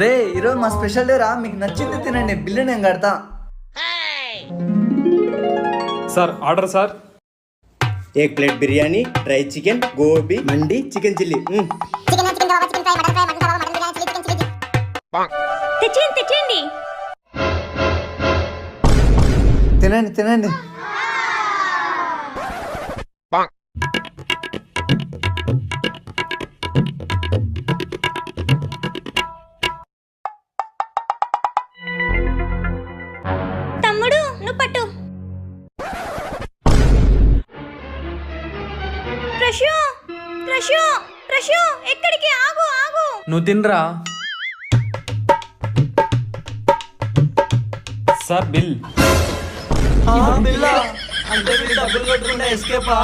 రే ఈరోజు మా special day రా, మీకు నచ్చింది తినండి, బిల్లు నేను కడతా. Sir order sir. एक प्लेट बिरयानी, ड्राई चिकन, गोभी मंडी, चिकन चिल्ली. తెచ్చేయండి. తినండి తినండి. తమ్ముడు నువ్వు పట్టు. ప్రశు ఎక్కడికి? ఆగు. నువ్వు తినరా. Sir bill. బిల్లా అంటే డబ్బులు కట్టుకుంటే ఎస్కేపా?